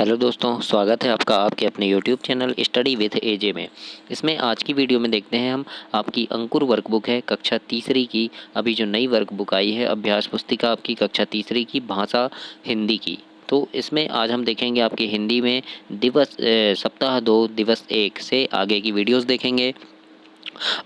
Hello दोस्तों, स्वागत है आपका आपके अपने यूट्यूब चैनल स्टडी विथ एजे में। इसमें आज की वीडियो में देखते हैं हम आपकी अंकुर वर्कबुक है कक्षा तीसरी की। अभी जो नई वर्कबुक आई है अभ्यास पुस्तिका आपकी कक्षा तीसरी की भाषा हिंदी की। तो इसमें आज हम देखेंगे आपकी हिंदी में सप्ताह 2 दिवस 1 से आगे की वीडियोस देखेंगे।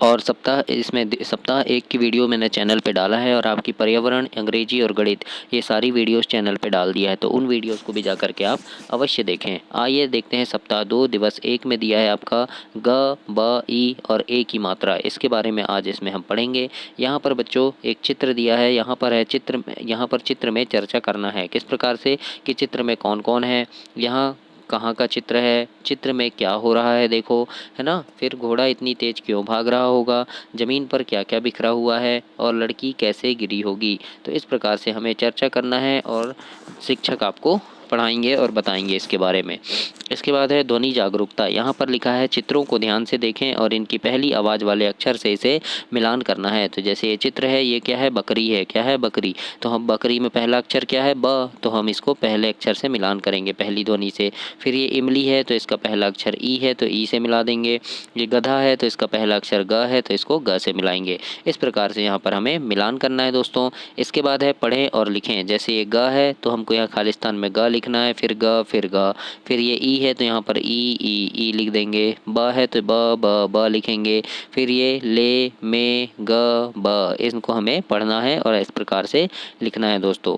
और सप्ताह 1 की वीडियो मैंने चैनल पे डाला है और आपकी पर्यावरण, अंग्रेजी और गणित ये सारी वीडियोस चैनल पे डाल दिया है, तो उन वीडियोस को भी जा करके आप अवश्य देखें। आइए देखते हैं सप्ताह 2 दिवस 1 में दिया है आपका ग, ब, ई और ए की मात्रा। इसके बारे में आज इसमें हम पढ़ेंगे। यहाँ पर बच्चों एक चित्र दिया है, यहाँ पर चित्र में चर्चा करना है किस प्रकार से कि चित्र में कौन कौन है, यहाँ कहाँ का चित्र है, चित्र में क्या हो रहा है देखो, है ना। फिर घोड़ा इतनी तेज क्यों भाग रहा होगा, ज़मीन पर क्या क्या बिखरा हुआ है और लड़की कैसे गिरी होगी। तो इस प्रकार से हमें चर्चा करना है और शिक्षक आपको पढ़ाएंगे और बताएंगे इसके बारे में। इसके बाद है ध्वनि जागरूकता। यहाँ पर लिखा है चित्रों को ध्यान से देखें और इनकी पहली आवाज़ वाले अक्षर से इसे मिलान करना है। तो जैसे ये चित्र है, ये क्या है, बकरी है। क्या है, बकरी। तो हम बकरी में पहला अक्षर क्या है, ब, तो हम इसको पहले अक्षर से मिलान करेंगे पहली ध्वनि से। फिर ये इमली है तो इसका पहला अक्षर ई है तो ई से मिला देंगे। ये गधा है तो इसका पहला अक्षर ग है तो इसको ग से मिलाएंगे। इस प्रकार से यहाँ पर हमें मिलान करना है दोस्तों। इसके बाद है पढ़ें और लिखें। जैसे ये ग है तो हमको यहाँ खालिस्तान में ग लिखना है, फिर ग, फिर ग। फिर ये ई है तो यहाँ पर ई लिख देंगे। ब है तो ब लिखेंगे। फिर ये ले, में, ग, ब, इनको हमें पढ़ना है और इस प्रकार से लिखना है दोस्तों।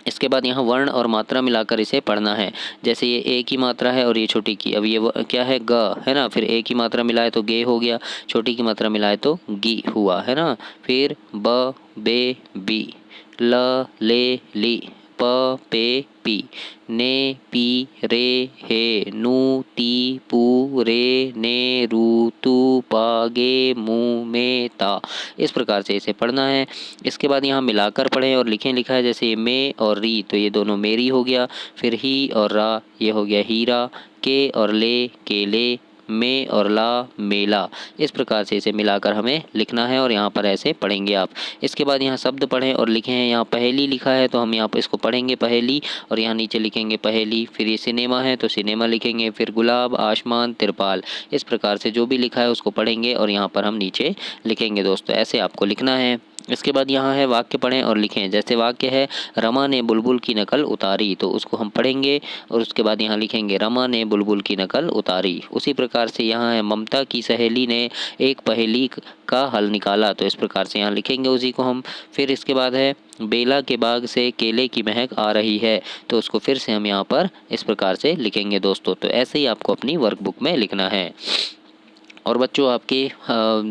इसके बाद यहाँ वर्ण और मात्रा मिलाकर इसे पढ़ना है। जैसे ये ए की मात्रा है और ये छोटी की, अब ये क्या है, ग है ना। फिर ए की मात्रा मिलाए तो गे हो गया, छोटी की मात्रा मिलाए तो गी हुआ, है ना। फिर ब, बे, बी, ल, ले, ली, प, पे, पी, ने, पी, रे, हे, नू, ती, पू, रे, ने, रू, तू, पा, गे, मू, मे, ता। इस प्रकार से इसे पढ़ना है। इसके बाद यहाँ मिलाकर पढ़ें और लिखें लिखा है। जैसे ये मे और री तो ये दोनों मेरी हो गया। फिर ही और रा ये हो गया हीरा। के और ले केले। में और ला मेला। इस प्रकार से इसे मिलाकर हमें लिखना है और यहाँ पर ऐसे पढ़ेंगे आप। इसके बाद यहाँ शब्द पढ़ें और लिखें हैं। यहाँ पहेली लिखा है तो हम यहाँ पर इसको पढ़ेंगे पहेली और यहाँ नीचे लिखेंगे पहेली। फिर ये सिनेमा है तो सिनेमा लिखेंगे। फिर गुलाब, आसमान, तिरपाल। इस प्रकार से जो भी लिखा है उसको पढ़ेंगे और यहाँ पर हम नीचे लिखेंगे दोस्तों। ऐसे आपको लिखना है। इसके बाद यहाँ है वाक्य पढ़ें और लिखें। जैसे वाक्य है रमा ने बुलबुल की नकल उतारी, तो उसको हम पढ़ेंगे और उसके बाद यहाँ लिखेंगे रमा ने बुलबुल की नकल उतारी। उसी प्रकार से यहाँ है ममता की सहेली ने एक पहेली का हल निकाला, तो इस प्रकार से यहाँ लिखेंगे उसी को हम। फिर इसके बाद है बेला के बाग से केले की महक आ रही है, तो उसको फिर से हम यहाँ पर इस प्रकार से लिखेंगे दोस्तों। तो ऐसे ही आपको अपनी वर्कबुक में लिखना है। और बच्चों आपकी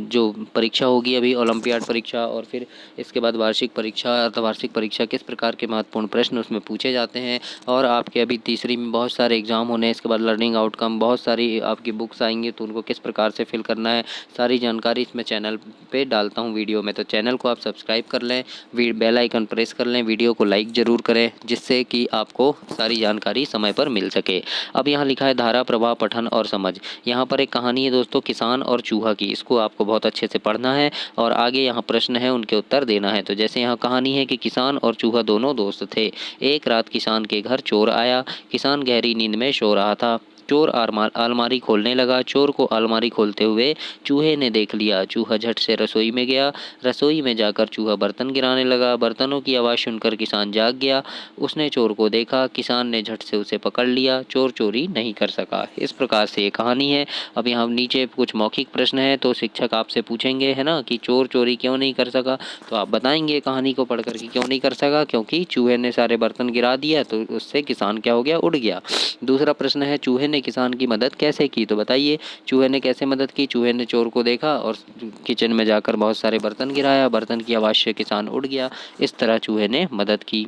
जो परीक्षा होगी अभी ओलंपियाड परीक्षा और फिर इसके बाद वार्षिक परीक्षा, अर्धवार्षिक परीक्षा, किस प्रकार के महत्वपूर्ण प्रश्न उसमें पूछे जाते हैं और आपके अभी तीसरी में बहुत सारे एग्जाम होने हैं। इसके बाद लर्निंग आउटकम, बहुत सारी आपकी बुक्स आएंगी तो उनको किस प्रकार से फिल करना है, सारी जानकारी इसमें चैनल पे डालता हूँ वीडियो में। तो चैनल को आप सब्सक्राइब कर लें, बेल आइकन प्रेस कर लें, वीडियो को लाइक ज़रूर करें जिससे कि आपको सारी जानकारी समय पर मिल सके। अब यहाँ लिखा है धारा प्रवाह पठन और समझ। यहाँ पर एक कहानी है दोस्तों किसान और चूहा की, इसको आपको बहुत अच्छे से पढ़ना है और आगे यहाँ प्रश्न है उनके उत्तर देना है। तो जैसे यहाँ कहानी है कि किसान और चूहा दोनों दोस्त थे। एक रात किसान के घर चोर आया। किसान गहरी नींद में सो रहा था। चोर अलमारी खोलने लगा। चोर को अलमारी खोलते हुए चूहे ने देख लिया। चूहा झट से रसोई में गया। रसोई में जाकर चूहा बर्तन गिराने लगा। बर्तनों की आवाज़ सुनकर किसान जाग गया। उसने चोर को देखा। किसान ने झट से उसे पकड़ लिया। चोर चोरी नहीं कर सका। इस प्रकार से ये कहानी है। अब यहाँ नीचे कुछ मौखिक प्रश्न है तो शिक्षक आपसे पूछेंगे, है ना, कि चोर चोरी क्यों नहीं कर सका। तो आप बताएंगे कहानी को पढ़कर कि क्यों नहीं कर सका, क्योंकि चूहे ने सारे बर्तन गिरा दिया तो उससे किसान क्या हो गया, उड़ गया। दूसरा प्रश्न है चूहे ने किसान की मदद कैसे की। तो बताइए चूहे ने कैसे मदद की। चूहे ने चोर को देखा और किचन में जाकर बहुत सारे बर्तन गिराया। बर्तन की आवाज़ से किसान उड़ गया। इस तरह चूहे ने मदद की।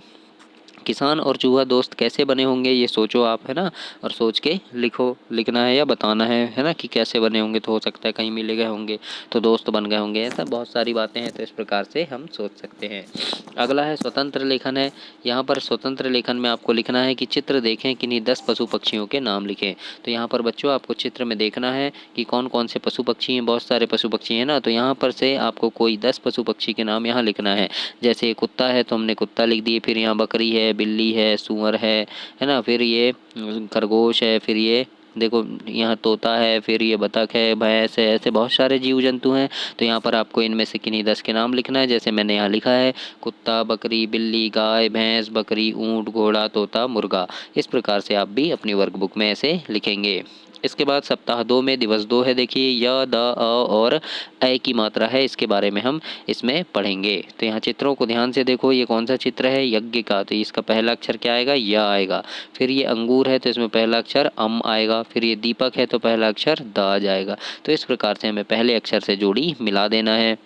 किसान और चूहा दोस्त कैसे बने होंगे ये सोचो आप, है ना, और सोच के लिखो, लिखना है या बताना है ना, कि कैसे बने होंगे। तो हो सकता है कहीं मिल गए होंगे तो दोस्त बन गए होंगे, ऐसा बहुत सारी बातें हैं। तो इस प्रकार से हम सोच सकते हैं। अगला है स्वतंत्र लेखन है। यहाँ पर स्वतंत्र लेखन में आपको लिखना है कि चित्र देखें, किन्हीं 10 पशु पक्षियों के नाम लिखें। तो यहाँ पर बच्चों आपको चित्र में देखना है कि कौन कौन से पशु पक्षी हैं। बहुत सारे पशु पक्षी हैं ना, तो यहाँ पर से आपको कोई 10 पशु पक्षी के नाम यहाँ लिखना है। जैसे कुत्ता है तो हमने कुत्ता लिख दिए। फिर यहाँ बकरी है, बिल्ली है, सूअर है ना, फिर ये खरगोश है, फिर ये देखो यहाँ तोता है, फिर ये बतख है, भैंस है, ऐसे बहुत सारे जीव जंतु हैं। तो यहाँ पर आपको इनमें से किन्हीं 10 के नाम लिखना है, जैसे मैंने यहाँ लिखा है कुत्ता, बकरी, बिल्ली, गाय, भैंस, बकरी, ऊँट, घोड़ा, तोता, मुर्गा। इस प्रकार से आप भी अपनी वर्कबुक में ऐसे लिखेंगे। इसके बाद सप्ताह 2 में दिवस 2 है, देखिए य, द, अ और ए की मात्रा है, इसके बारे में हम इसमें पढ़ेंगे। तो यहाँ चित्रों को ध्यान से देखो, ये कौन सा चित्र है, यज्ञ का, तो इसका पहला अक्षर क्या आएगा, य आएगा। फिर ये अंगूर है तो इसमें पहला अक्षर अम आएगा। फिर ये दीपक है तो पहला अक्षर द आ जाएगा। तो इस प्रकार से हमें पहले अक्षर से जोड़ी मिला देना है।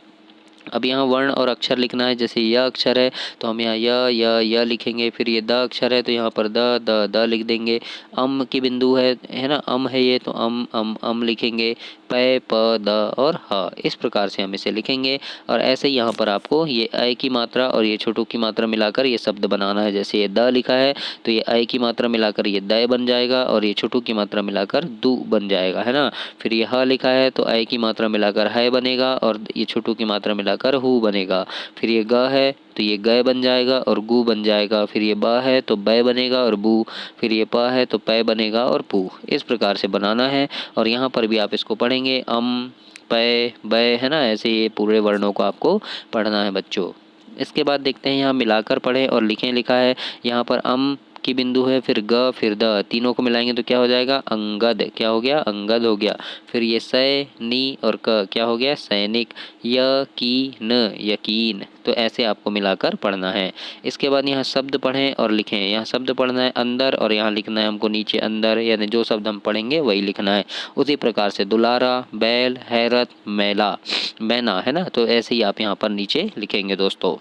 अब यहाँ वर्ण और अक्षर लिखना है, जैसे य अक्षर है तो हम यहाँ य लिखेंगे। फिर ये द अक्षर है तो यहाँ पर द लिख देंगे। अम की बिंदु है ना, अम है ये, तो अम लिखेंगे। प, प, द और ह, इस प्रकार से हम इसे लिखेंगे। और ऐसे ही यहाँ पर आपको ये अ की मात्रा और ये छोटू की मात्रा मिलाकर ये शब्द बनाना है। जैसे ये द लिखा है तो ये अ की मात्रा मिलाकर ये द बन जाएगा, और ये छोटू की मात्रा मिलाकर दू बन जाएगा, है ना। फिर ये ह लिखा है तो अ की मात्रा मिलाकर है बनेगा, और ये छोटू की मात्रा मिलाकर हु बनेगा। फिर ये ग है तो ये ग बन जाएगा और गु बन जाएगा। फिर ये ब है तो बै बनेगा और बू। फिर ये प है तो पै बनेगा और पू। इस प्रकार से बनाना है। और यहाँ पर भी आप इसको पढ़ेंगे, अम, पै, बै, है ना, ऐसे ये पूरे वर्णों को आपको पढ़ना है बच्चों। इसके बाद देखते हैं यहाँ मिलाकर पढ़ें और लिखें, लिखा है यहाँ पर अम की बिंदु है, फिर ग, फिर द, तीनों को मिलाएंगे तो क्या हो जाएगा, अंगद। क्या हो गया, अंगद हो गया। फिर ये सै, नी और क, क्या हो गया, सैनिक। यकीन, यकीन। तो ऐसे आपको मिलाकर पढ़ना है। इसके बाद यहाँ शब्द पढ़ें और लिखें। यहाँ शब्द पढ़ना है अंदर, और यहाँ लिखना है हमको नीचे अंदर, यानी जो शब्द हम पढ़ेंगे वही लिखना है। उसी प्रकार से दुलारा, बैल, हैरत, मैला, मैना, है ना। तो ऐसे ही आप यहाँ पर नीचे लिखेंगे दोस्तों।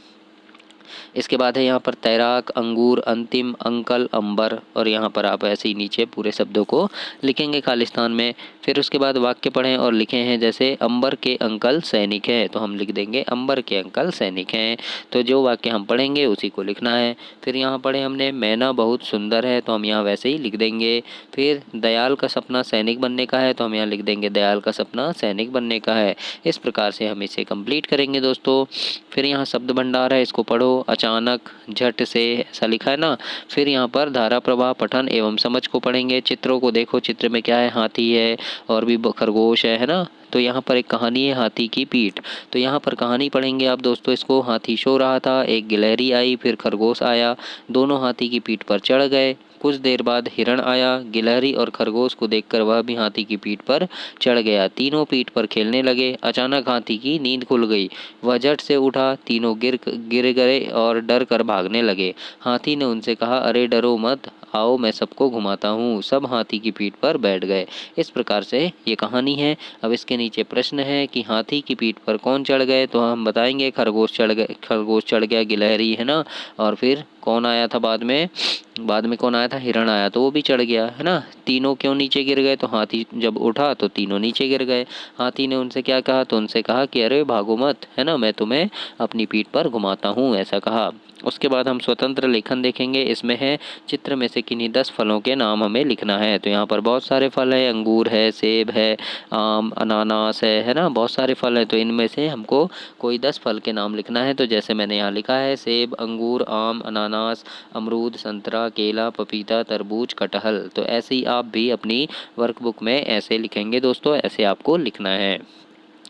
इसके बाद है यहाँ पर तैराक, अंगूर, अंतिम, अंकल, अंबर, और यहाँ पर आप ऐसे ही नीचे पूरे शब्दों को लिखेंगे खालिस्तान में। फिर उसके बाद वाक्य पढ़ें और लिखे हैं, जैसे अंबर के अंकल सैनिक हैं तो हम लिख देंगे अंबर के अंकल सैनिक हैं। तो जो वाक्य हम पढ़ेंगे उसी को लिखना है। फिर यहाँ पढ़े हमने मैना बहुत सुंदर है तो हम यहाँ वैसे ही लिख देंगे। फिर दयाल का सपना सैनिक बनने का है तो हम यहाँ लिख देंगे दयाल का सपना सैनिक बनने का है। इस प्रकार से हम इसे कंप्लीट करेंगे दोस्तों। फिर यहाँ शब्द भंडार है, इसको पढ़ो। अचानक, झट से, ऐसा लिखा है ना। फिर यहाँ पर धारा प्रवाह, पठन एवं समझ को पढ़ेंगे। चित्रों को देखो, चित्र में क्या है, हाथी है और भी खरगोश है ना। तो यहाँ पर एक कहानी है, हाथी की पीठ। तो यहाँ पर कहानी पढ़ेंगे आप दोस्तों इसको। हाथी सो रहा था, एक गिलहरी आई, फिर खरगोश आया, दोनों हाथी की पीठ पर चढ़ गए। कुछ देर बाद हिरण आया, गिलहरी और खरगोश को देखकर वह भी हाथी की पीठ पर चढ़ गया। तीनों पीठ पर खेलने लगे। अचानक हाथी की नींद खुल गई, वह झट से उठा, तीनों गिर गए और डर कर भागने लगे। हाथी ने उनसे कहा, अरे डरो मत, आओ मैं सबको घुमाता हूँ। सब हाथी की पीठ पर बैठ गए। इस प्रकार से ये कहानी है। अब इसके नीचे प्रश्न है कि हाथी की पीठ पर कौन चढ़ गए, तो हम बताएंगे खरगोश चढ़ गया, गिलहरी, है ना। और फिर कौन आया था बाद में कौन आया था, हिरण आया, तो वो भी चढ़ गया, है ना। तीनों क्यों नीचे गिर गए, तो हाथी जब उठा तो तीनों नीचे गिर गए। हाथी ने उनसे क्या कहा, तो उनसे कहा कि अरे भागो मत, है ना, मैं तुम्हें अपनी पीठ पर घुमाता हूँ, ऐसा कहा। उसके बाद हम स्वतंत्र लेखन देखेंगे। इसमें है चित्र में से किन्हीं 10 फलों के नाम हमें लिखना है। तो यहाँ पर बहुत सारे फल है, अंगूर है, सेब है, आम, अनानास है ना, बहुत सारे फल हैं। तो इनमें से हमको कोई 10 फल के नाम लिखना है। तो जैसे मैंने यहाँ लिखा है, सेब, अंगूर, आम, अनानास, अमरूद, संतरा, केला, पपीता, तरबूज, कटहल। तो ऐसे ही आप भी अपनी वर्कबुक में ऐसे लिखेंगे दोस्तों, ऐसे आपको लिखना है।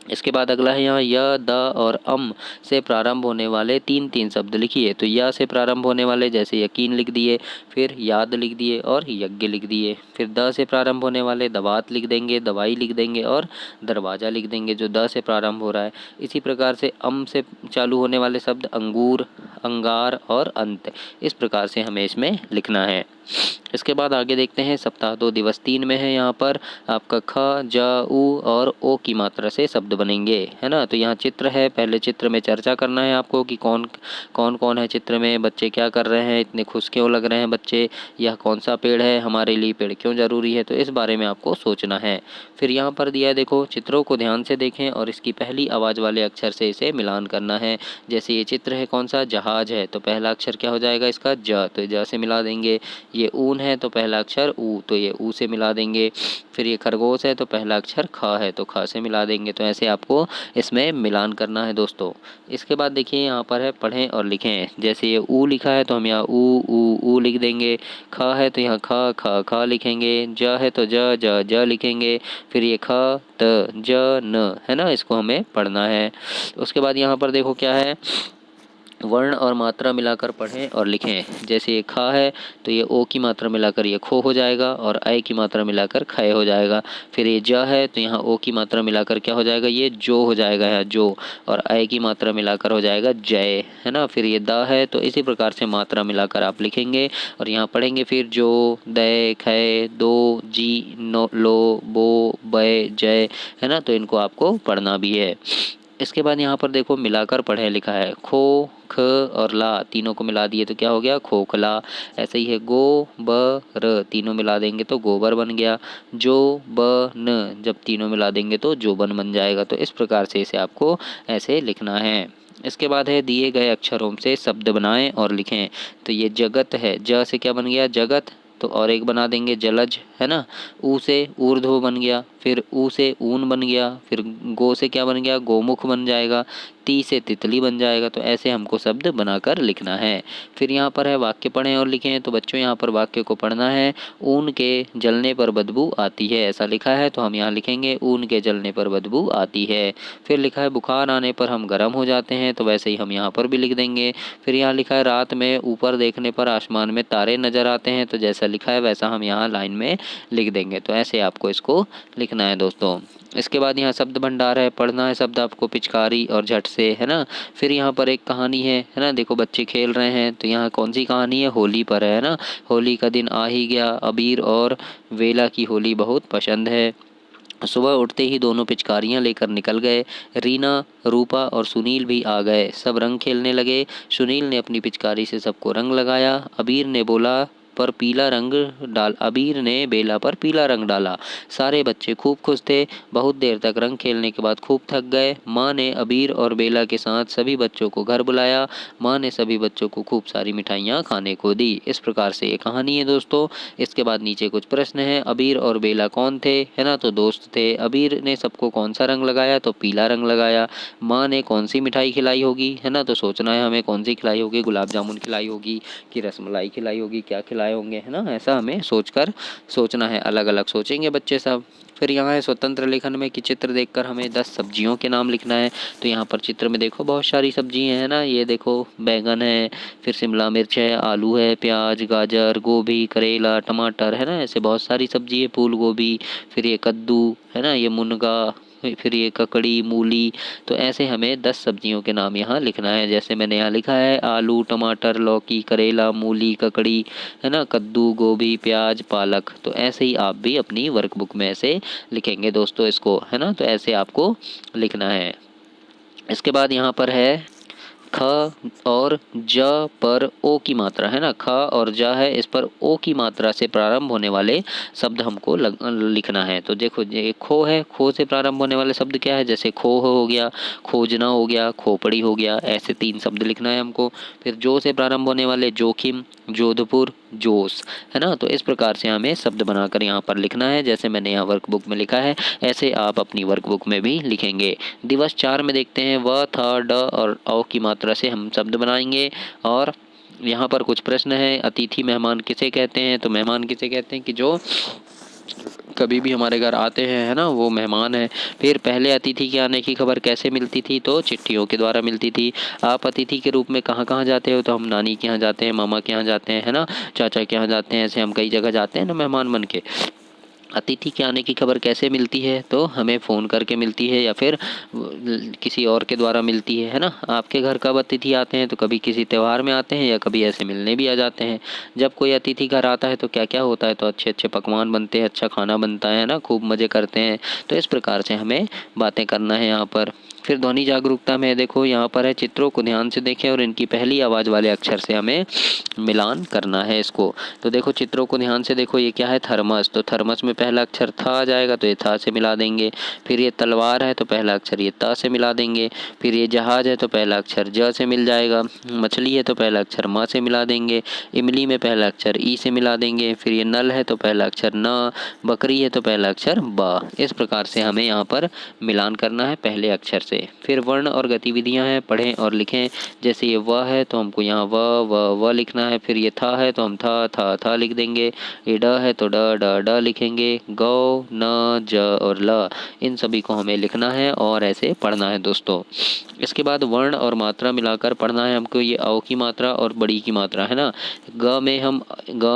इसके बाद अगला है यहाँ य, द और अम से प्रारंभ होने वाले 3-3 शब्द लिखिए। तो य से प्रारंभ होने वाले जैसे यकीन लिख दिए, फिर याद लिख दिए और यज्ञ लिख दिए। फिर द से प्रारंभ होने वाले दवात लिख देंगे, दवाई लिख देंगे और दरवाज़ा लिख देंगे, जो द से प्रारंभ हो रहा है। इसी प्रकार से अम से चालू होने वाले शब्द अंगूर, अंगार और अंत। इस प्रकार से हमें इसमें लिखना है। इसके बाद आगे देखते हैं सप्ताह 2 दिवस 3 में है। यहाँ पर आपका ख, ज, उ और ओ की मात्रा से शब्द बनेंगे, है ना। तो यहाँ चित्र है, पहले चित्र में चर्चा करना है आपको कि कौन कौन है चित्र में, बच्चे क्या कर रहे हैं, इतने खुश क्यों लग रहे हैं बच्चे, यह कौन सा पेड़ है, हमारे लिए पेड़ क्यों ज़रूरी है, तो इस बारे में आपको सोचना है। फिर यहाँ पर दिया है, देखो चित्रों को ध्यान से देखें और इसकी पहली आवाज़ वाले अक्षर से इसे मिलान करना है। जैसे ये चित्र है कौन सा, जहाज है, तो पहला अक्षर क्या हो जाएगा इसका, ज, तो ज से मिला देंगे। ये ऊन है तो पहला अक्षर ऊ, तो ये ऊ से मिला देंगे। फिर ये खरगोश है तो पहला अक्षर ख है तो ख से मिला देंगे। तो ऐसे आपको इसमें मिलान करना है दोस्तों। इसके बाद देखिए यहाँ पर है पढ़ें और लिखें। जैसे ये ऊ लिखा है तो हम यहाँ ऊ लिख देंगे। ख है तो यहाँ ख ख ख लिखेंगे। ज है तो ज लिखेंगे। फिर ये ख त ज न, है ना, इसको हमें पढ़ना है। उसके बाद यहाँ पर देखो क्या है, वर्ण और मात्रा मिलाकर पढ़ें और लिखें। जैसे ये खा है तो ये ओ की मात्रा मिलाकर ये खो हो जाएगा और ऐ की मात्रा मिलाकर खय हो जाएगा। फिर ये ज है तो यहाँ ओ की मात्रा मिलाकर क्या हो जाएगा, ये जो हो जाएगा यहाँ जो, और ऐ की मात्रा मिलाकर हो जाएगा जय, है ना। फिर ये द है तो इसी प्रकार से मात्रा मिलाकर आप लिखेंगे और यहाँ पढ़ेंगे। फिर जो, दै, खय, दो, जी, नो, लो, बो, बै, जय, है ना, तो इनको आपको पढ़ना भी है। इसके बाद यहाँ पर देखो मिलाकर पढ़े लिखा है। खो, ख और ला तीनों को मिला दिए तो क्या हो गया, खोखला। ऐसे ही है गो, ब, र तीनों मिला देंगे तो गोबर बन गया। जो, ब, न जब तीनों मिला देंगे तो जोबन बन जाएगा। तो इस प्रकार से इसे आपको ऐसे लिखना है। इसके बाद है दिए गए अक्षरों से शब्द बनाएं और लिखें। तो ये जगत है, ज से क्या बन गया, जगत, तो और एक बना देंगे जलज, है ना। ऊ से ऊर्ध्व बन गया। फिर ऊ से ऊन बन गया। फिर गो से क्या बन गया, गोमुख बन जाएगा। ती से तितली बन जाएगा। तो ऐसे हमको शब्द बनाकर लिखना है। फिर यहाँ पर है वाक्य पढ़ें और लिखें। तो बच्चों यहाँ पर वाक्य को पढ़ना है। ऊन के जलने पर बदबू आती है, ऐसा लिखा है तो हम यहाँ लिखेंगे ऊन के जलने पर बदबू आती है। फिर लिखा है बुखार आने पर हम गर्म हो जाते हैं, तो वैसे ही हम यहाँ पर भी लिख देंगे। फिर यहाँ लिखा है रात में ऊपर देखने पर आसमान में तारे नजर आते हैं, तो जैसा लिखा है वैसा हम यहाँ लाइन में लिख देंगे। तो ऐसे आपको इसको लिखना है दोस्तों। इसके बाद यहाँ शब्द भंडार है, पढ़ना है शब्द आपको पिचकारी और झट से, है ना। फिर यहाँ पर एक कहानी है ना, देखो बच्चे खेल रहे हैं तो यहाँ कौन सी कहानी है, होली पर है ना। होली का दिन आ ही गया, अबीर और वेला की होली बहुत पसंद है। सुबह उठते ही दोनों पिचकारियाँ लेकर निकल गए। रीना, रूपा और सुनील भी आ गए। सब रंग खेलने लगे। सुनील ने अपनी पिचकारी से सबको रंग लगाया। अबीर ने बेला पर पीला रंग डाला। सारे बच्चे खूब खुश थे। बहुत देर तक रंग खेलने के बाद खूब थक गए। माँ ने अबीर और बेला के साथ सभी बच्चों को घर बुलाया। माँ ने सभी बच्चों को खूब सारी मिठाइयाँ खाने को दी। इस प्रकार से ये कहानी है दोस्तों। इसके बाद नीचे कुछ प्रश्न हैं। अबीर और बेला कौन थे, है ना, तो दोस्त थे। अबीर ने सबको कौन सा रंग लगाया, तो पीला रंग लगाया। माँ ने कौन सी मिठाई खिलाई होगी, है ना, तो सोचना है हमें कौन सी खिलाई होगी, गुलाब जामुन खिलाई होगी कि रसमलाई खिलाई होगी, क्या खिलाए होंगे, है ना, ऐसा हमें सोचना है। अलग अलग सोचेंगे बच्चे सब। फिर यहाँ है स्वतंत्र लेखन में कि चित्र देखकर हमें 10 सब्जियों के नाम लिखना है। तो यहाँ पर चित्र में देखो बहुत सारी सब्जियाँ हैं ना, ये देखो बैंगन है, फिर शिमला मिर्च है, आलू है, प्याज, गाजर, गोभी, करेला, टमाटर, है ना, ऐसे बहुत सारी सब्जी है, फूल गोभी, फिर ये कद्दू, है ना, ये मुनगा, फिर ये ककड़ी, मूली। तो ऐसे हमें 10 सब्जियों के नाम यहाँ लिखना है। जैसे मैंने यहाँ लिखा है आलू, टमाटर, लौकी, करेला, मूली, ककड़ी, है ना, कद्दू, गोभी, प्याज, पालक। तो ऐसे ही आप भी अपनी वर्कबुक में ऐसे लिखेंगे दोस्तों इसको, है ना, तो ऐसे आपको लिखना है। इसके बाद यहाँ पर है ख और ज पर ओ की मात्रा, है ना, ख और ज है, इस पर ओ की मात्रा से प्रारंभ होने वाले शब्द हमको लिखना है। तो देखो ये खो है, खो से प्रारंभ होने वाले शब्द क्या है, जैसे खो हो गया, खोजना हो गया, खोपड़ी हो गया, ऐसे 3 शब्द लिखना है हमको। फिर जो से प्रारंभ होने वाले जोखिम, जोधपुर, जोश, है ना, तो इस प्रकार से हमें शब्द बनाकर यहाँ पर लिखना है। जैसे मैंने यहाँ वर्कबुक में लिखा है ऐसे आप अपनी वर्कबुक में भी लिखेंगे। दिवस 4 में देखते हैं व, थ, ड और औ की मात्रा से हम शब्द बनाएंगे। और यहाँ पर कुछ प्रश्न है। अतिथि मेहमान किसे कहते हैं, तो मेहमान किसे कहते हैं कि जो कभी भी हमारे घर आते हैं, है ना, वो मेहमान है। फिर पहले अतिथि के आने की खबर कैसे मिलती थी, तो चिट्ठियों के द्वारा मिलती थी। आप अतिथि के रूप में कहाँ कहाँ जाते हो, तो हम नानी के यहाँ जाते हैं, मामा के यहाँ जाते हैं, है ना, चाचा के यहाँ जाते हैं, ऐसे हम कई जगह जाते हैं ना मेहमान बन के। अतिथि के आने की खबर कैसे मिलती है, तो हमें फ़ोन करके मिलती है या फिर किसी और के द्वारा मिलती है ना। आपके घर कब अतिथि आते हैं, तो कभी किसी त्यौहार में आते हैं या कभी ऐसे मिलने भी आ जाते हैं। जब कोई अतिथि घर आता है तो क्या क्या होता है, तो अच्छे अच्छे पकवान बनते हैं, अच्छा खाना बनता है ना, खूब मज़े करते हैं। तो इस प्रकार से हमें बातें करना है यहाँ पर। फिर ध्वनि जागरूकता में देखो यहाँ पर है, चित्रों को ध्यान से देखें और इनकी पहली आवाज़ वाले अक्षर से हमें मिलान करना है इसको। तो देखो चित्रों को ध्यान से देखो, ये क्या है, थर्मस। तो थर्मस में पहला अक्षर था आ जाएगा, तो ये था से मिला देंगे। फिर ये तलवार है तो पहला अक्षर ये ता से मिला देंगे। फिर ये जहाज है तो पहला अक्षर ज से मिल जाएगा। मछली है तो पहला अक्षर म से मिला देंगे। इमली में पहला अक्षर ई से मिला देंगे। फिर ये नल है तो पहला अक्षर न। बकरी है तो पहला अक्षर ब। इस प्रकार से हमें यहाँ पर मिलान करना है पहले अक्षर से। फिर वर्ण और गतिविधियाँ हैं, पढ़ें और लिखें। जैसे ये व है तो हमको यहाँ व लिखना है। फिर ये था है तो हम था लिख देंगे। ये ड है तो ड लिखेंगे। गौ, न, ज और ल, इन सभी को हमें लिखना है और ऐसे पढ़ना है दोस्तों। इसके बाद वर्ण और मात्रा मिलाकर पढ़ना है हमको। ये औ की मात्रा और बड़ी की मात्रा है ना। ग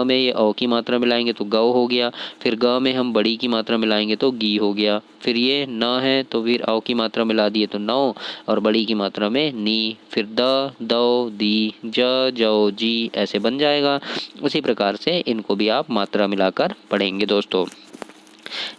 में ये औ की मात्रा मिलाएंगे तो गौ हो गया। फिर ग में हम बड़ी की मात्रा मिलाएंगे तो गी हो गया। फिर ये न है तो फिर औ की मात्रा मिला दिए तो नौ और बड़ी की मात्रा में नी। फिर द, दो, दी, ज, जौ, जी ऐसे बन जाएगा। उसी प्रकार से इनको भी आप मात्रा मिलाकर पढ़ेंगे दोस्तों।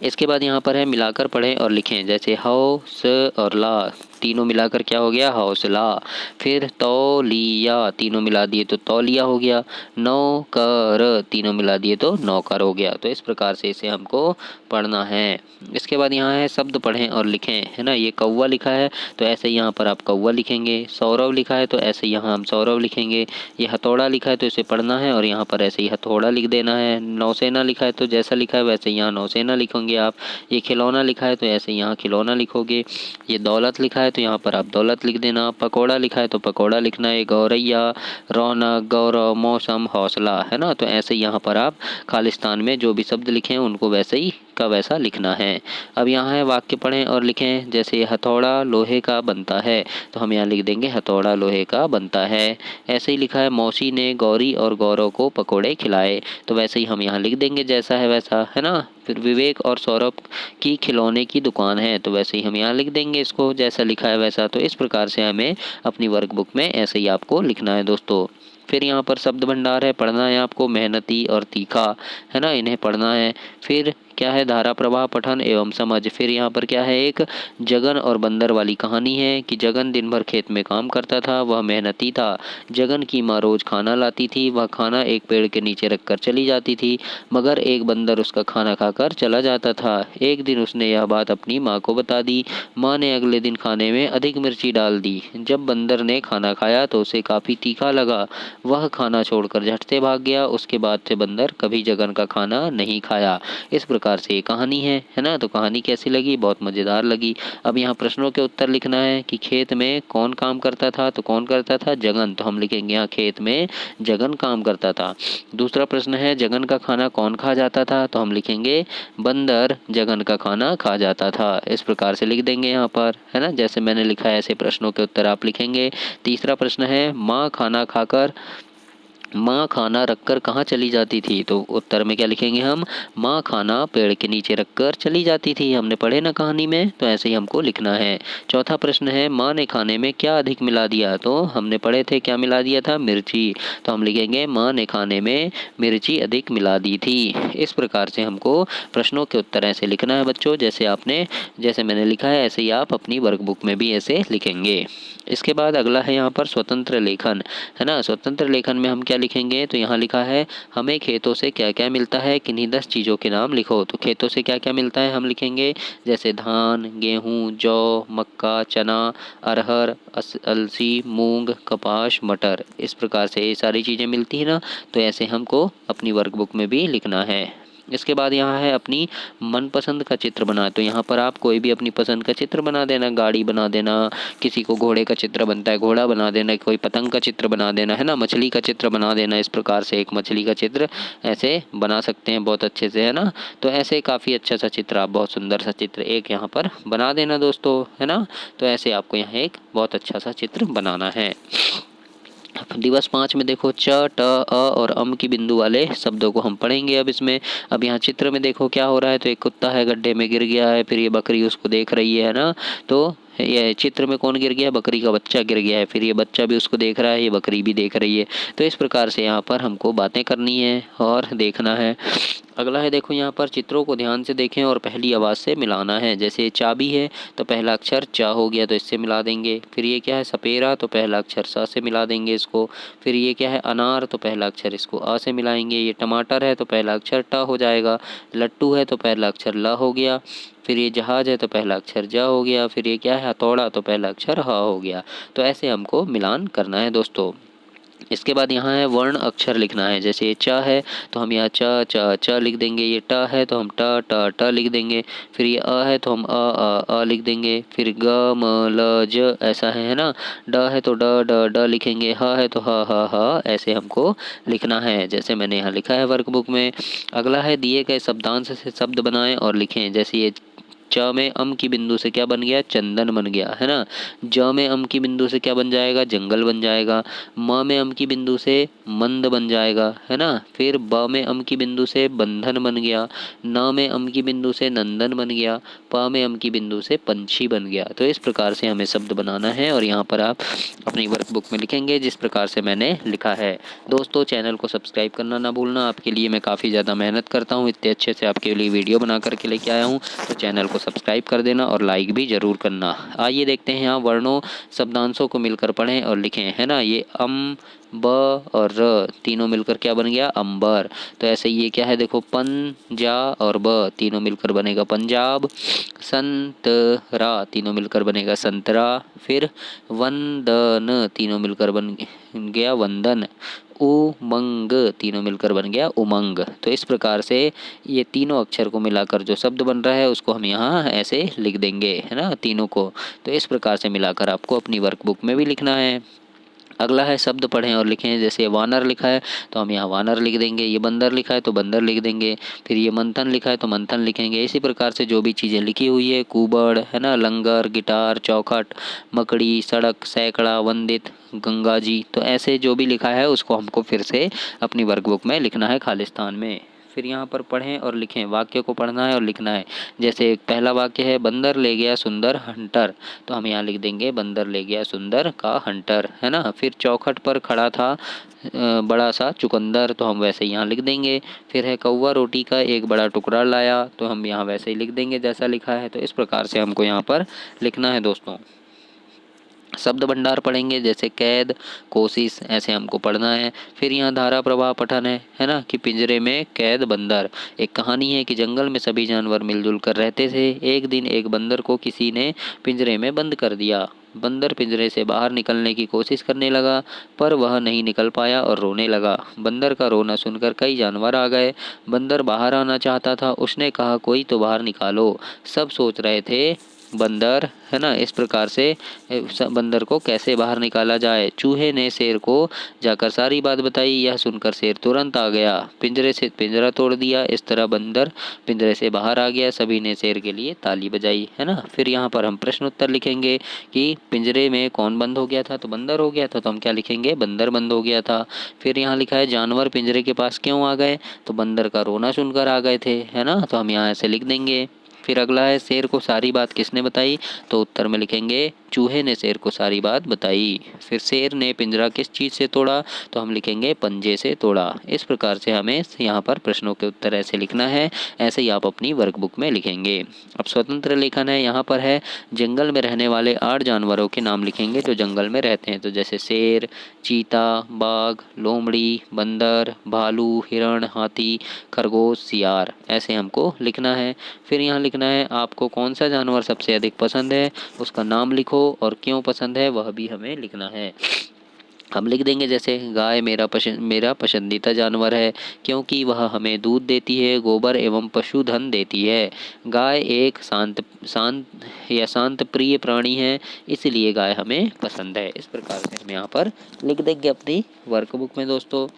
इसके बाद यहाँ पर है मिलाकर पढ़ें और लिखें। जैसे हौ, स और ला, तीनों मिलाकर क्या हो गया, हौसला। फिर तौलिया, तीनों मिला दिए तो तौलिया हो गया। नौकर, तीनों मिला दिए तो नौकर हो गया। तो इस प्रकार से इसे हमको पढ़ना है। इसके बाद यहाँ है शब्द पढ़ें और लिखें, है ना। ये कौवा लिखा है तो ऐसे यहाँ पर आप कौवा लिखेंगे। सौरभ लिखा है तो ऐसे यहाँ हम सौरभ लिखेंगे। ये हथौड़ा लिखा है तो इसे पढ़ना है और यहाँ पर ऐसे ही हथौड़ा लिख देना है। नौसेना लिखा है तो जैसा लिखा है वैसे यहाँ नौसेना लिखेंगे आप। ये खिलौना लिखा है तो ऐसे यहाँ खिलौना लिखोगे। ये दौलत लिखा है तो यहाँ पर आप दौलत लिख देना। पकौड़ा लिखा है तो पकौड़ा लिखना है। गौरैया, रौनक, गौरव, मौसम, हौसला, है ना। तो ऐसे यहाँ पर आप खालिस्तान में जो भी शब्द लिखे हैं उनको वैसे ही का वैसा लिखना है। अब यहाँ है वाक्य पढ़ें और लिखें। जैसे हथौड़ा लोहे का बनता है तो हम यहाँ लिख देंगे हथौड़ा लोहे का बनता है। ऐसे ही लिखा है मौसी ने गौरी और गौरव को पकोड़े खिलाए, तो वैसे ही हम यहाँ लिख देंगे जैसा है वैसा, है ना। फिर विवेक और सौरभ की खिलौने की दुकान है तो वैसे ही हम यहाँ लिख देंगे इसको जैसा लिखा है वैसा। तो इस प्रकार से हमें अपनी वर्कबुक में ऐसे ही आपको लिखना है दोस्तों। फिर यहाँ पर शब्द भंडार है, पढ़ना है आपको। मेहनती और तीखा, है ना, इन्हें पढ़ना है। फिर क्या है, धारा प्रवाह पठन एवं समझ। फिर यहाँ पर क्या है, एक जगन और बंदर वाली कहानी है कि जगन दिन भर खेत में काम करता था, वह मेहनती था। जगन की माँ रोज खाना लाती थी, वह खाना एक पेड़ के नीचे रखकर चली जाती थी, मगर एक बंदर उसका खाना खाकर चला जाता था। एक दिन उसने यह बात अपनी माँ को बता दी। माँ ने अगले दिन खाने में अधिक मिर्ची डाल दी। जब बंदर ने खाना खाया तो उसे काफ़ी तीखा लगा। वह खाना छोड़कर झट से भाग गया। उसके बाद से बंदर कभी जगन का खाना नहीं खाया। इस प्रकार से ये कहानी है ना। तो कहानी कैसी लगी, बहुत मज़ेदार लगी। अब यहाँ प्रश्नों के उत्तर लिखना है कि खेत में कौन काम करता था, तो कौन करता था, जगन। तो हम लिखेंगे यहाँ खेत में जगन काम करता था। दूसरा प्रश्न है जगन का खाना कौन खा जाता था, तो हम लिखेंगे बंदर जगन का खाना खा जाता था। इस प्रकार से लिख देंगे यहाँ पर, है ना, जैसे मैंने लिखा है ऐसे प्रश्नों के उत्तर आप लिखेंगे। तीसरा प्रश्न है माँ खाना रखकर कहाँ चली जाती थी, तो उत्तर में क्या लिखेंगे हम, माँ खाना पेड़ के नीचे रखकर चली जाती थी। हमने पढ़े ना कहानी में, तो ऐसे ही हमको लिखना है। चौथा प्रश्न है माँ ने खाने में क्या अधिक मिला दिया, तो हमने पढ़े थे क्या मिला दिया था, मिर्ची। तो हम लिखेंगे माँ ने खाने में मिर्ची अधिक मिला दी थी। इस प्रकार से हमको प्रश्नों के उत्तर ऐसे लिखना है बच्चों, जैसे मैंने लिखा है ऐसे ही आप अपनी वर्कबुक में भी ऐसे लिखेंगे। इसके बाद अगला है यहाँ पर स्वतंत्र लेखन, है ना। स्वतंत्र लेखन में हम क्या लिखेंगे, तो यहाँ लिखा है हमें खेतों से क्या क्या मिलता है, किन्हीं 10 चीज़ों के नाम लिखो। तो खेतों से क्या क्या मिलता है हम लिखेंगे, जैसे धान, गेहूँ, जौ, मक्का, चना, अरहर, अलसी, मूंग, कपास, मटर। इस प्रकार से ये सारी चीज़ें मिलती हैं ना। तो ऐसे हमको अपनी वर्कबुक में भी लिखना है। इसके बाद यहाँ है अपनी मनपसंद का चित्र बना। तो यहाँ पर आप कोई भी अपनी पसंद का चित्र बना देना, गाड़ी बना देना, किसी को घोड़े का चित्र बनता है घोड़ा बना देना, कोई पतंग का चित्र बना देना, है ना, मछली का चित्र बना देना। इस प्रकार से एक मछली का चित्र ऐसे बना सकते हैं बहुत अच्छे से, है ना। तो ऐसे काफ़ी अच्छा सा चित्र, आप बहुत सुंदर सा चित्र एक यहाँ पर बना देना दोस्तों, है ना। तो ऐसे आपको यहाँ एक बहुत अच्छा सा चित्र बनाना है। दिवस 5 में देखो च, ट, अ और अम की बिंदु वाले शब्दों को हम पढ़ेंगे। अब यहाँ चित्र में देखो क्या हो रहा है, तो एक कुत्ता है गड्ढे में गिर गया है, फिर ये बकरी उसको देख रही है ना। तो ये चित्र में कौन गिर गया है, बकरी का बच्चा गिर गया है, फिर ये बच्चा भी उसको देख रहा है, ये बकरी भी देख रही है। तो इस प्रकार से यहाँ पर हमको बातें करनी है और देखना है। अगला है देखो यहाँ पर चित्रों को ध्यान से देखें और पहली आवाज़ से मिलाना है। जैसे चाबी है तो पहला अक्षर चा हो गया तो इससे मिला देंगे। फिर ये क्या है सपेरा तो पहला अक्षर सा से मिला देंगे इसको। फिर ये क्या है अनार तो पहला अक्षर इसको आ से मिलाएंगे। ये टमाटर है तो पहला अक्षर टा हो जाएगा। लट्टू है तो पहला अक्षर ला हो गया। फिर ये जहाज है तो पहला अक्षर जा हो गया। फिर ये क्या है हथौड़ा तो पहला अक्षर हा हो गया। तो ऐसे हमको मिलान करना है दोस्तों। इसके बाद यहाँ है वर्ण अक्षर लिखना है। जैसे ये च है तो हम यहाँ च च च लिख देंगे। ये ट है तो हम ट ट ट लिख देंगे। फिर ये अ है तो हम अ लिख देंगे। फिर ग म ल ज ऐसा है ना। ड है तो ड ड ड लिखेंगे। ह है तो ह ह ह ऐसे हमको लिखना है जैसे मैंने यहाँ लिखा है वर्कबुक में। अगला है दिए गए शब्दांश से शब्द बनाएं और लिखें। जैसे ये च में अम की बिंदु से क्या बन गया चंदन बन गया है ना। ज में अम की बिंदु से क्या बन जाएगा जंगल बन जाएगा। म में अम की बिंदु से मंद बन जाएगा है ना। फिर ब में अम की बिंदु से बंधन बन गया। न में अम की बिंदु से नंदन बन गया। प में अम की बिंदु से पंछी बन गया। तो इस प्रकार से हमें शब्द बनाना है और यहाँ पर आप अपनी वर्कबुक में लिखेंगे जिस प्रकार से मैंने लिखा है। दोस्तों चैनल को सब्सक्राइब करना ना भूलना। आपके लिए मैं काफ़ी ज़्यादा मेहनत करता हूँ, इतने अच्छे से आपके लिए वीडियो बना करके लेके आया हूँ। तो चैनल को सब्सक्राइब कर देना और लाइक भी ज़रूर करना। आइए देखते हैं यहाँ वर्णों शब्दांशों को मिलकर पढ़ें और लिखें है ना। ये अम ब और र तीनों मिलकर क्या बन गया अंबर। तो ऐसे ये क्या है देखो पन जा और ब तीनों मिलकर बनेगा पंजाब। संतरा तीनों मिलकर बनेगा संतरा। फिर वंदन तीनों मिलकर बन गया वंदन। उमंग तीनों मिलकर बन गया उमंग। तो इस प्रकार से ये तीनों अक्षर को मिलाकर जो शब्द बन रहा है उसको हम यहाँ ऐसे लिख देंगे है ना तीनों को। तो इस प्रकार से मिलाकर आपको अपनी वर्कबुक में भी लिखना है। अगला है शब्द पढ़ें और लिखें। जैसे वानर लिखा है तो हम यहाँ वानर लिख देंगे। ये बंदर लिखा है तो बंदर लिख देंगे। फिर ये मंथन लिखा है तो मंथन लिखेंगे। इसी प्रकार से जो भी चीज़ें लिखी हुई है कुबड़ है ना लंगर गिटार चौखट मकड़ी सड़क सैकड़ा वंदित गंगा जी। तो ऐसे जो भी लिखा है उसको हमको फिर से अपनी वर्कबुक में लिखना है खालिस्तान में। फिर यहाँ पर पढ़ें और लिखें। वाक्य को पढ़ना है और लिखना है। जैसे पहला वाक्य है बंदर ले गया सुंदर हंटर तो हम यहाँ लिख देंगे बंदर ले गया सुंदर का हंटर है ना। फिर चौखट पर खड़ा था बड़ा सा चुकंदर तो हम वैसे यहाँ लिख देंगे। फिर है कौवा रोटी का एक बड़ा टुकड़ा लाया तो हम यहाँ वैसे ही लिख देंगे जैसा लिखा है। तो इस प्रकार से हमको यहाँ पर लिखना है दोस्तों। शब्द भंडार पढ़ेंगे। जैसे कैद कोशिश ऐसे हमको पढ़ना है। फिर यहाँ धारा प्रवाह पठन है ना कि पिंजरे में कैद बंदर। एक कहानी है कि जंगल में सभी जानवर मिलजुल कर रहते थे। एक दिन एक बंदर को किसी ने पिंजरे में बंद कर दिया। बंदर पिंजरे से बाहर निकलने की कोशिश करने लगा पर वह नहीं निकल पाया और रोने लगा। बंदर का रोना सुनकर कई जानवर आ गए। बंदर बाहर आना चाहता था। उसने कहा कोई तो बाहर निकालो। सब सोच रहे थे बंदर है ना। इस प्रकार से बंदर को कैसे बाहर निकाला जाए। चूहे ने शेर को जाकर सारी बात बताई। यह सुनकर शेर तुरंत आ गया पिंजरे से पिंजरा तोड़ दिया। इस तरह बंदर पिंजरे से बाहर आ गया। सभी ने शेर के लिए ताली बजाई है ना। फिर यहाँ पर हम प्रश्न उत्तर लिखेंगे कि पिंजरे में कौन बंद हो गया था तो बंदर हो गया था तो हम क्या लिखेंगे बंदर बंद हो गया था। फिर यहाँ लिखा है जानवर पिंजरे के पास क्यों आ गए तो बंदर का रोना सुनकर आ गए थे है ना। तो हम यहाँ ऐसे लिख देंगे। फिर अगला है शेर को सारी बात किसने बताई तो उत्तर में लिखेंगे चूहे ने शेर को सारी बात बताई। फिर शेर ने पिंजरा किस चीज़ से तोड़ा तो हम लिखेंगे पंजे से तोड़ा। इस प्रकार से हमें यहाँ पर प्रश्नों के उत्तर ऐसे लिखना है। ऐसे ही आप अपनी वर्कबुक में लिखेंगे। अब स्वतंत्र लेखन है। यहाँ पर है जंगल में रहने वाले 8 जानवरों के नाम लिखेंगे जो जंगल में रहते हैं। तो जैसे शेर चीता बाघ लोमड़ी बंदर भालू हिरण हाथी खरगोश सियार ऐसे हमको लिखना है। फिर यहाँ लिखना है आपको कौन सा जानवर सबसे अधिक पसंद है उसका नाम लिखो और क्यों पसंद है वह भी हमें लिखना है। हम लिख देंगे जैसे गाय मेरा पसंदीदा जानवर है क्योंकि वह हमें दूध देती है गोबर एवं पशुधन देती है। गाय एक शांत प्रिय प्राणी है इसलिए गाय हमें पसंद है। इस प्रकार से हम यहाँ पर लिख देंगे अपनी वर्कबुक में दोस्तों।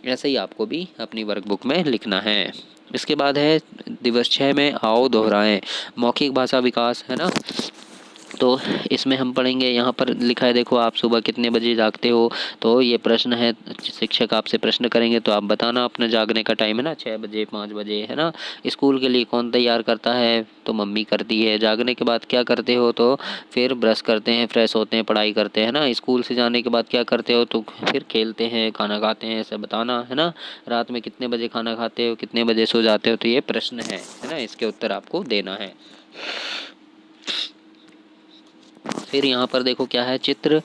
ऐसे ही आपको भी अपनी वर्कबुक में लिखना है। इसके बाद है दिवस 6 में आओ दोहराएं। मौखिक भाषा विकास है ना। तो इसमें हम पढ़ेंगे, यहाँ पर लिखा है देखो, आप सुबह कितने बजे जागते हो। तो ये प्रश्न है, शिक्षक आपसे प्रश्न करेंगे तो आप बताना अपना जागने का टाइम है ना, 6 बजे 5 बजे है ना। स्कूल के लिए कौन तैयार करता है, तो मम्मी करती है। जागने के बाद क्या करते हो, तो फिर ब्रश करते हैं, फ्रेश होते हैं, पढ़ाई करते हैं ना। स्कूल से जाने के बाद क्या करते हो, तो फिर खेलते हैं, खाना खाते हैं, ऐसे बताना है ना। रात में कितने बजे खाना खाते हो, कितने बजे सो जाते हो, तो ये प्रश्न है ना, इसके उत्तर आपको देना है। फिर यहाँ पर देखो क्या है, चित्र।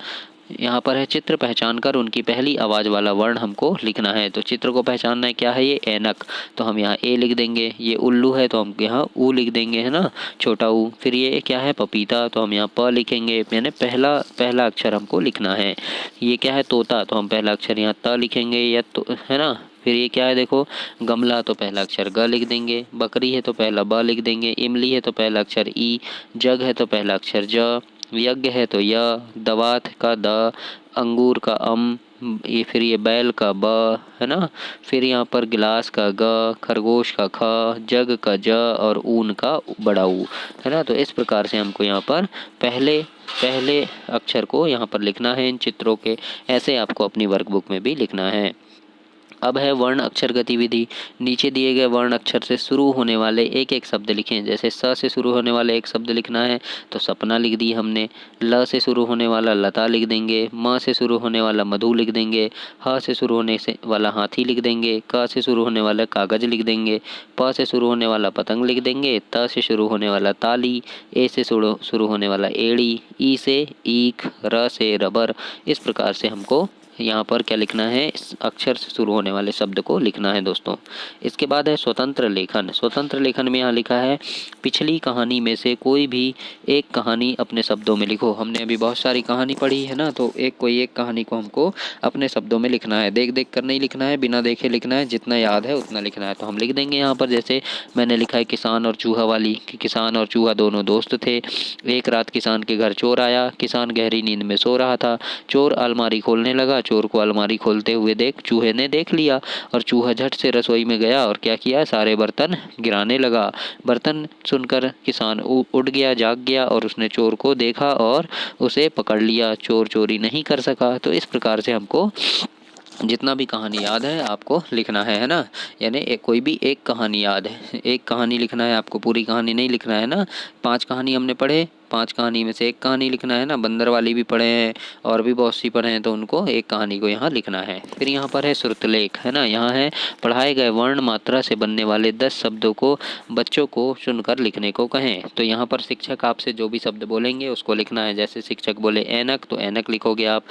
यहाँ पर है चित्र पहचान कर उनकी पहली आवाज़ वाला वर्ण हमको लिखना है। तो चित्र को पहचानना है, क्या है ये, ऐनक, तो हम यहाँ ए लिख देंगे। ये उल्लू है तो हम यहाँ ऊ लिख देंगे है ना, छोटा ऊ। फिर ये क्या है, पपीता, तो हम यहाँ प लिखेंगे, यानी पहला पहला अक्षर हमको लिखना है। ये क्या है, तोता, तो हम पहला अक्षर यहाँ त लिखेंगे, या तो है ना। फिर ये क्या है देखो, गमला, तो पहला अक्षर ग लिख देंगे। बकरी है तो पहला ब लिख देंगे। इमली है तो पहला अक्षर ई। जग है तो पहला अक्षर ज। यज्ञ है तो य। दवात का द। अंगूर का अम। ये फिर ये बैल का ब, है ना। फिर यहाँ पर गिलास का ग, खरगोश का ख, जग का ज और ऊन का बड़ा ऊ, है ना। तो इस प्रकार से हमको यहाँ पर पहले पहले अक्षर को यहाँ पर लिखना है इन चित्रों के। ऐसे आपको अपनी वर्कबुक में भी लिखना है। अब है वर्ण अक्षर गतिविधि। नीचे दिए गए वर्ण अक्षर से शुरू होने वाले एक एक शब्द लिखें। जैसे स से शुरू होने वाले एक शब्द लिखना है, तो सपना लिख दी हमने। ल से शुरू होने वाला लता लिख देंगे। म से शुरू होने वाला मधु लिख देंगे। ह से शुरू होने से वाला हाथी लिख देंगे। क से शुरू होने वाला कागज लिख देंगे। प से शुरू होने वाला पतंग लिख देंगे। त से शुरू होने वाला ताली। ए से शुरू होने वाला एड़ी। ई से ईख। र से रबर। इस प्रकार से हमको यहाँ पर क्या लिखना है, इस अक्षर से शुरू होने वाले शब्द को लिखना है दोस्तों। इसके बाद है स्वतंत्र लेखन। स्वतंत्र लेखन में यहाँ लिखा है, पिछली कहानी में से कोई भी एक कहानी अपने शब्दों में लिखो। हमने अभी बहुत सारी कहानी पढ़ी है ना, तो कोई एक कहानी को हमको अपने शब्दों में लिखना है। देख देख कर नहीं लिखना है, बिना देखे लिखना है, जितना याद है उतना लिखना है। तो हम लिख देंगे यहाँ पर, जैसे मैंने लिखा है किसान और चूहा वाली, कि किसान और चूहा दोनों दोस्त थे। एक रात किसान के घर चोर आया। किसान गहरी नींद में सो रहा था। चोर अलमारी खोलने लगा। चोर को अलमारी खोलते हुए चूहे ने देख लिया, और चूहा झट से रसोई में गया और क्या किया, सारे बर्तन गिराने लगा। बर्तन सुनकर किसान उठ गया, जाग गया, और उसने चोर को देखा और उसे पकड़ लिया। चोर चोरी नहीं कर सका। तो इस प्रकार से हमको जितना भी कहानी याद है आपको लिखना है ना। यानी कोई भी एक कहानी याद है, एक कहानी लिखना है आपको, पूरी कहानी नहीं लिखना है ना। 5 कहानी हमने पढ़े, 5 कहानी में से एक कहानी लिखना है ना। बंदर वाली भी पढ़े हैं और भी बहुत सी पढ़े हैं, तो उनको एक कहानी को यहाँ लिखना है। फिर यहाँ पर है श्रुतलेख, है ना। यहाँ है, पढ़ाए गए वर्ण मात्रा से बनने वाले 10 शब्दों को बच्चों को सुनकर लिखने को कहें। तो यहाँ पर शिक्षक आपसे जो भी शब्द बोलेंगे उसको लिखना है। जैसे शिक्षक बोले ऐनक, तो ऐनक लिखोगे आप।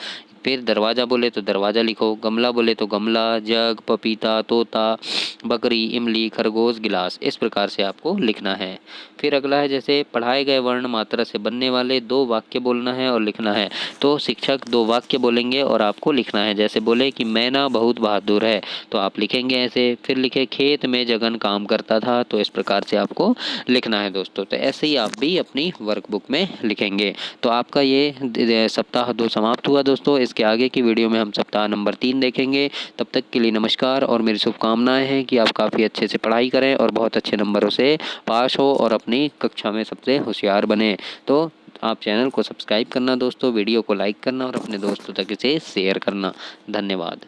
फिर दरवाज़ा बोले तो दरवाज़ा लिखो। गमला बोले तो गमला। जग, पपीता, तोता, बकरी, इमली, खरगोश, गिलास, इस प्रकार से आपको लिखना है। फिर अगला है, जैसे पढ़ाए गए वर्ण मात्रा से बनने वाले 2 वाक्य बोलना है और लिखना है। तो शिक्षक 2 वाक्य बोलेंगे और आपको लिखना है। जैसे बोले कि मैना बहुत बहादुर है, तो आप लिखेंगे ऐसे। फिर लिखे खेत में जगन काम करता था, तो इस प्रकार से आपको लिखना है दोस्तों। तो ऐसे ही आप भी अपनी वर्कबुक में लिखेंगे। तो आपका ये सप्ताह 2 समाप्त हुआ दोस्तों। इसके आगे की वीडियो में हम सप्ताह नंबर 3 देखेंगे। तब तक के लिए नमस्कार, और मेरी शुभकामनाएं हैं कि आप काफ़ी अच्छे से पढ़ाई करें और बहुत अच्छे नंबरों से पास हो और अपनी कक्षा में सबसे होशियार बने। तो आप चैनल को सब्सक्राइब करना दोस्तों, वीडियो को लाइक करना और अपने दोस्तों तक इसे शेयर करना। धन्यवाद।